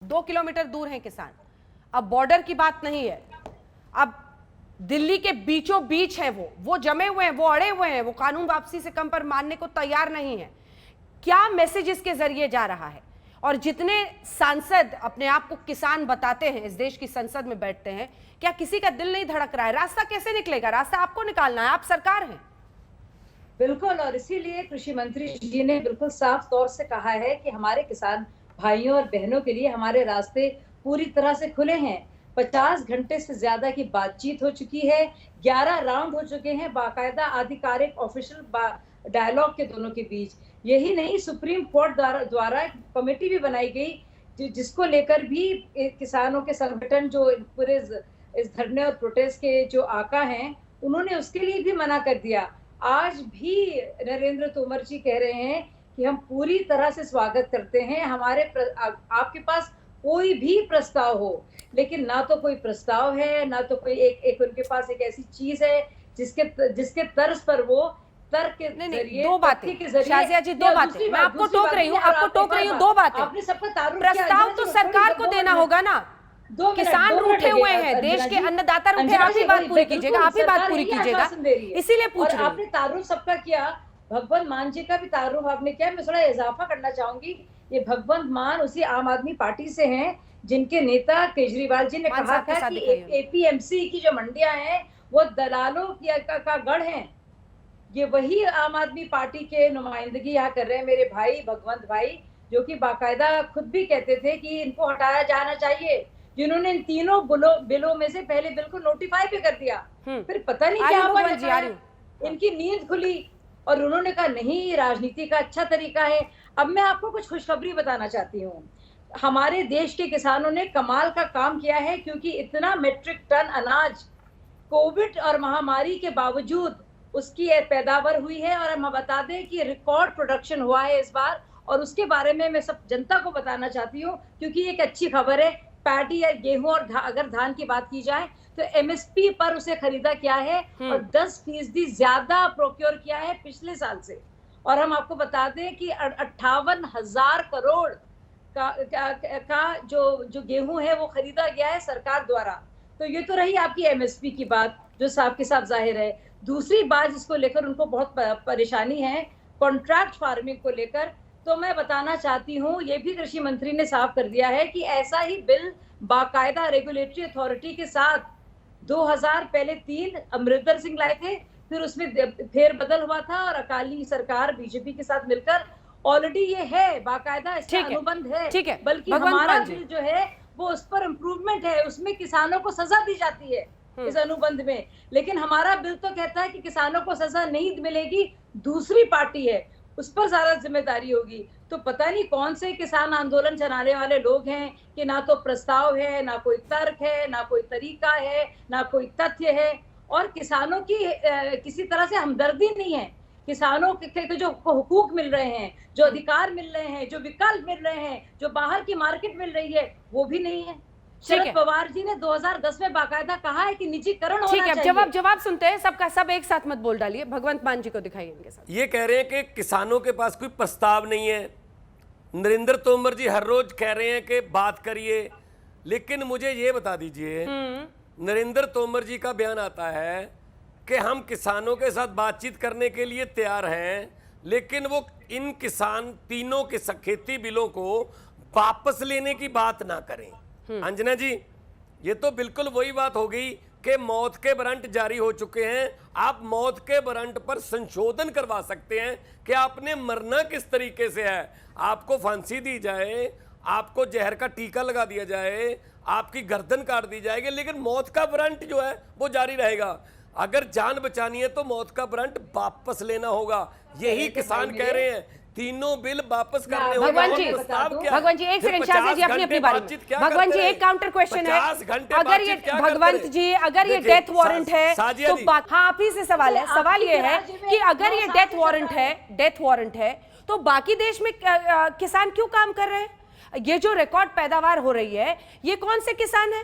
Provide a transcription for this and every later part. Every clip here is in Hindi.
2 किलोमीटर दूर हैं किसान। अब बॉर्डर की बात नहीं है, अब दिल्ली के बीचों बीच है, वो जमे हुए हैं, वो अड़े हुए हैं, वो कानून वापसी से कम पर मानने को तैयार नहीं है। क्या मैसेज इसके जरिए जा रहा है? और जितने सांसद अपने आप को किसान बताते हैं, इस देश की संसद में बैठते हैं, क्या किसी का दिल नहीं धड़क रहा है? रास्ता कैसे निकलेगा? रास्ता आपको निकालना है, आप सरकार हैं। बिल्कुल, और इसीलिए कृषि मंत्री जी ने बिल्कुल साफ तौर से कहा है कि हमारे किसान भाइयों और बहनों के लिए हमारे रास्ते पूरी तरह से खुले हैं। 50 घंटे से ज्यादा की बातचीत हो चुकी है, 11 राउंड हो चुके हैं बाकायदा आधिकारिक ऑफिशियल डायलॉग के दोनों के बीच। यही नहीं, सुप्रीम कोर्ट द्वारा कमेटी भी बनाई गई जिसको लेकर भी किसानों के संगठन जो पूरे इस धरने और प्रोटेस्ट के जो आका हैं, उन्होंने उसके लिए भी मना कर दिया। आज भी नरेंद्र तोमर जी कह रहे हैं कि हम पूरी तरह से स्वागत करते हैं, हमारे आपके पास कोई भी प्रस्ताव हो, लेकिन ना तो कोई प्रस्ताव है, ना तो कोई एक उनके पास एक ऐसी चीज है जिसके तर्ज पर वो तर्क के जरिए, दो बातें शाजिया जी, दो बातें मैं आपको टोक रही हूँ, दो बातें। आपने सबका तारुफ प्रस्ताव तो सरकार को देना होगा ना। किसान रूठे हुए हैं, देश के अन्नदाता रूठे, आप ही बात पूरी कीजिएगा, आप ही बात पूरी कीजिएगा, इसीलिए पूछ रही हूं। आपने तारुफ सबका किया, भगवंत मान जी का भी तारुफ आपने किया। मैं थोड़ा इजाफा करना चाहूंगी, ये भगवंत मान उसी आम आदमी पार्टी से हैं जिनके नेता केजरीवाल जी ने कहा था कि एपीएमसी की जो मंडियां हैं वो दलालों का गढ़ है। ये वही आम आदमी पार्टी के नुमाइंदगी यहाँ कर रहे हैं मेरे भाई भगवंत भाई, जो कि बाकायदा खुद भी कहते थे कि इनको हटाया जाना चाहिए, जिन्होंने इन तीनों बिलों में से पहले बिल को नोटिफाई भी कर दिया। फिर पता नहीं क्या इनकी नींद खुली और उन्होंने कहा नहीं, राजनीति का अच्छा तरीका है। अब मैं आपको कुछ खुशखबरी बताना चाहती हूँ। हमारे देश के किसानों ने कमाल का काम किया है, क्योंकि इतना मेट्रिक टन अनाज कोविड और महामारी के बावजूद उसकी पैदावार हुई है। और हम बता दें कि रिकॉर्ड प्रोडक्शन हुआ है इस बार, और उसके बारे में मैं सब जनता को बताना चाहती हूँ, क्योंकि एक अच्छी खबर है। पैडी या गेहूं और अगर धान की बात की जाए तो एमएसपी पर उसे खरीदा किया है और 10% ज्यादा प्रोक्योर किया है पिछले साल से। और हम आपको बता दें कि 58,000 करोड़ का जो गेहूं है वो खरीदा गया है सरकार द्वारा। तो ये तो रही आपकी एमएसपी की बात, जो साफ के साफ जाहिर है। दूसरी बात जिसको लेकर उनको बहुत परेशानी है, कॉन्ट्रैक्ट फार्मिंग को लेकर, तो मैं बताना चाहती हूँ, ये भी कृषि मंत्री ने साफ कर दिया है कि ऐसा ही बिल बाकायदा रेगुलेटरी अथॉरिटी के साथ 2000 पहले 3 अमरिंदर सिंह लाए थे, फिर उसमें फेरबदल हुआ था और अकाली सरकार बीजेपी के साथ मिलकर ऑलरेडी ये है बाकायदा, इसका अनुबंध है। बल्कि हमारा बिल जो है वो उस पर इम्प्रूवमेंट है, उसमें किसानों को सजा दी जाती है इस अनुबंध में। लेकिन हमारा बिल तो कहता है कि किसानों को सजा नहीं मिलेगी, दूसरी पार्टी है उस पर ज्यादा जिम्मेदारी होगी। तो पता नहीं कौन से किसान आंदोलन चलाने वाले लोग हैं कि ना तो प्रस्ताव है, ना कोई तर्क है, ना कोई तरीका है, ना कोई तथ्य है, और किसानों की किसी तरह से हमदर्दी नहीं है। किसानों के जो हुकूक मिल रहे हैं, जो अधिकार मिल रहे हैं, जो विकल्प मिल रहे हैं, जो बाहर की मार्केट मिल रही है, वो भी नहीं है। शरद पवार जी ने 2010 में बाकायदा कहा है कि निजीकरण होना चाहिए। जवाब सुनते हैं सबका, सब एक साथ मत बोल डालिए। भगवंत मान जी को दिखाइए इनके साथ। ये कह रहे हैं कि किसानों के पास कोई प्रस्ताव नहीं है। नरेंद्र तोमर जी हर रोज कह रहे हैं कि बात करिए, लेकिन मुझे ये बता दीजिए, नरेंद्र तोमर जी का बयान आता है कि हम किसानों के साथ बातचीत करने के लिए तैयार हैं, लेकिन वो इन किसान तीनों के खेती बिलों को वापस लेने की बात ना करें। अंजना जी, ये तो बिल्कुल वही बात होगी कि मौत के वारंट जारी हो चुके हैं, आप मौत के वारंट पर संशोधन करवा सकते हैं कि आपने मरना किस तरीके से है। आपको फांसी दी जाए, आपको जहर का टीका लगा दिया जाए, आपकी गर्दन काट दी जाएगी, लेकिन मौत का वारंट जो है वो जारी रहेगा। अगर जान बचानी है तो मौत का वारंट वापस लेना होगा। यही किसान कह रहे हैं, तीनों बिल वापस करने होंगे। भगवान जी एक सेकंड, शाजिया जी अपनी बारी में। भगवान जी एक काउंटर क्वेश्चन है, अगर ये भगवंत जी अगर ये डेथ वारंट है तो हाँ आप ही से सवाल है, सवाल ये है कि अगर ये डेथ वारंट है तो बाकी देश में किसान क्यों काम कर रहे हैं? ये जो रिकॉर्ड पैदावार हो रही है, ये कौन से किसान है?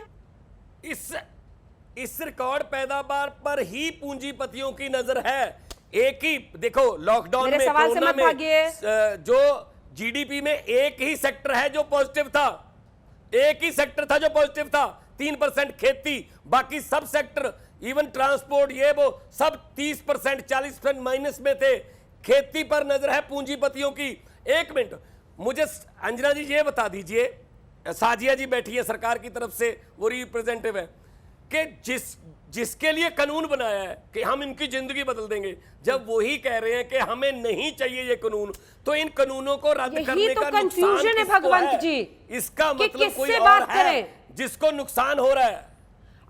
इस रिकॉर्ड पैदावार पर ही पूंजीपतियों की नजर है। एक ही देखो, लॉकडाउन में, कोरोना में जो जीडीपी में एक ही सेक्टर है जो पॉजिटिव था, एक ही सेक्टर था जो पॉजिटिव था, 3% खेती, बाकी सब सेक्टर इवन ट्रांसपोर्ट ये वो सब 30% 40% माइनस में थे। खेती पर नजर है पूंजीपतियों की। एक मिनट, मुझे अंजना जी ये बता दीजिए, साजिया जी बैठी है सरकार की तरफ से, वो रिप्रेजेंटेटिव है, कि जिसके लिए कानून बनाया है कि हम इनकी जिंदगी बदल देंगे, जब वही कह रहे हैं कि हमें नहीं चाहिए ये कानून, तो इन कानूनों को रद्द करने तो का कंफ्यूजन है भगवंत जी। इसका मतलब कोई किससे और बात है करें? जिसको नुकसान हो रहा है।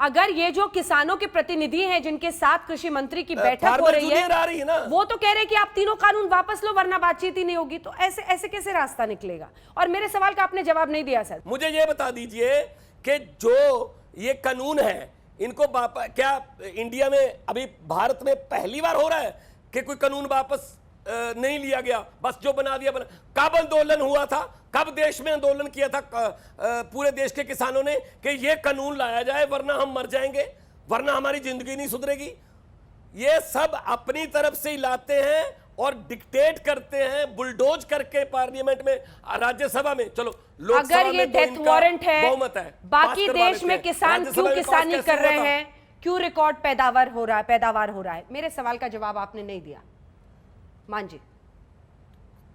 अगर ये जो किसानों के प्रतिनिधि हैं जिनके साथ कृषि मंत्री की बैठक हो रही आ रही है ना, वो तो कह रहे हैं कि आप तीनों कानून वापस लो वरना बातचीत ही नहीं होगी। तो ऐसे ऐसे कैसे रास्ता निकलेगा? और मेरे सवाल का आपने जवाब नहीं दिया सर। मुझे ये बता दीजिए कि जो ये कानून है इनको क्या इंडिया में अभी भारत में पहली बार हो रहा है कि कोई कानून वापस नहीं लिया गया, बस जो बना दिया बना? कब आंदोलन हुआ था, कब देश में आंदोलन किया था पूरे देश के किसानों ने कि ये कानून लाया जाए वरना हम मर जाएंगे, वरना हमारी जिंदगी नहीं सुधरेगी? ये सब अपनी तरफ से ही लाते हैं और डिक्टेट करते हैं, बुलडोज करके पार्लियामेंट में, राज्यसभा में। चलो लोकसभा अगर ये में तो डेथ वारंट है, बहुमत है, बाकी पास करवा देश लेते में हैं। किसान राज्यसभा क्यों में पास किसानी कैसे कर रहे हुआ था? हैं, क्यों रिकॉर्ड पैदावार हो रहा है? मेरे सवाल का जवाब आपने नहीं दिया मान जी।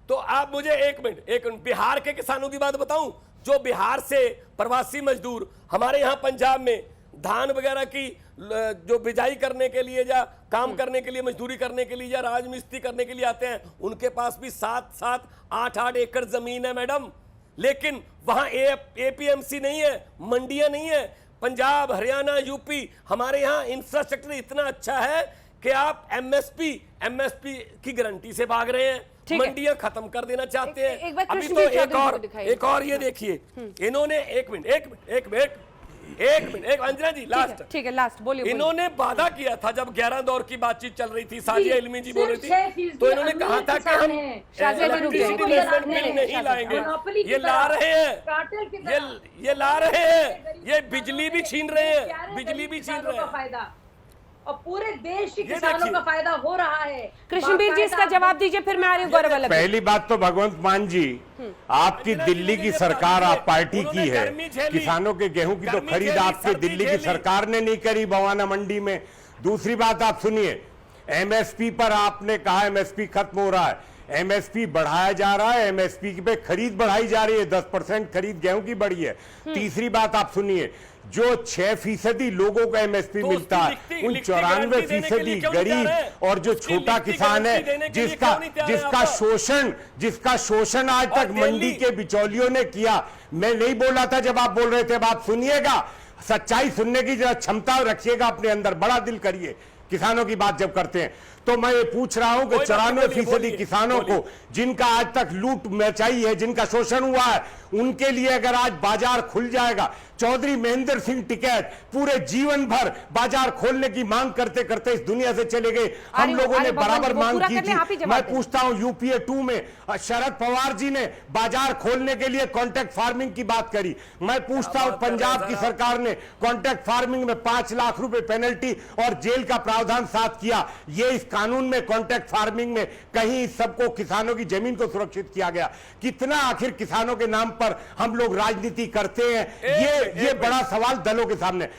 तो आप मुझे एक मिनट बिहार के किसानों की बात बताऊं, जो बिहार से प्रवासी मजदूर हमारे यहाँ पंजाब में धान वगैरह की जो बिजाई करने के लिए या काम करने के लिए, मजदूरी करने के लिए या राजमिस्त्री करने के लिए आते हैं, उनके पास भी 7-7, 8-8 एकड़ जमीन है मैडम, लेकिन वहां एपीएमसी नहीं है, मंडियां नहीं है। पंजाब, हरियाणा, यूपी, हमारे यहाँ इंफ्रास्ट्रक्चर इतना अच्छा है कि आप एमएसपी की गारंटी से भाग रहे हैं, मंडियां खत्म कर देना चाहते हैं। अभी तो एक और ये देखिए, इन्होंने एक मिनट अंजना जी लास्ट, ठीक है लास्ट बोलिए। इन्होंने वादा किया था जब 11 दौर की बातचीत चल रही थी, साजिया इल्मी जी बोल रही थी, तो इन्होंने कहा था कि हम इलेक्ट्रिसिटी बिल नहीं लाएंगे। ये ला रहे हैं, ये ला रहे हैं, ये बिजली भी छीन रहे हैं, बिजली भी छीन रहे हैं, और पूरे देश के किसानों का फायदा हो रहा है। कृष्णवीर जी इसका जवाब दीजिए, फिर मैं आ रही हूँ गौरव। पहली बात तो भगवंत मान जी, आपकी दिल्ली की सरकार, आप पार्टी की है, किसानों के गेहूं की तो खरीद आपके दिल्ली की सरकार ने नहीं करी बवाना मंडी में। दूसरी बात आप सुनिए, एमएसपी पर आपने कहा एमएसपी खत्म हो रहा है, एमएसपी बढ़ाया जा रहा है, एमएसपी पे खरीद बढ़ाई जा रही है, 10% खरीद गेहूं की बढ़ी है। तीसरी बात आप सुनिए, जो 6% लोगों को एमएसपी मिलता है, उन 94% गरीब और जो छोटा किसान है जिसका शोषण आज तक मंडी के बिचौलियों ने किया। मैं नहीं बोला था जब आप बोल रहे थे, अब आप सुनिएगा, सच्चाई सुनने की जरा क्षमता रखिएगा अपने अंदर, बड़ा दिल करिए किसानों की बात जब करते हैं। तो मैं ये पूछ रहा हूं कि 94% किसानों को जिनका आज तक लूट मचाई है, जिनका शोषण हुआ है, उनके लिए अगर आज बाजार खुल जाएगा, चौधरी महेंद्र सिंह टिकैत पूरे जीवन भर बाजार खोलने की मांग करते करते इस दुनिया से चले गए। हम लोगों ने बराबर मांग की थी। मैं पूछता हूं, यूपीए 2 में शरद पवार जी ने बाजार खोलने के लिए कॉन्ट्रैक्ट फार्मिंग की बात करी। मैं पूछता हूं, पंजाब की सरकार ने कॉन्ट्रैक्ट फार्मिंग में 5 लाख रुपए पेनल्टी और जेल का प्रावधान साथ किया। ये इस कानून में, कॉन्ट्रैक्ट फार्मिंग में कहीं सबको, किसानों की जमीन को सुरक्षित किया गया? कितना आखिर किसानों के नाम पर हम लोग राजनीति करते हैं? ये बड़ा सवाल दलों के सामने।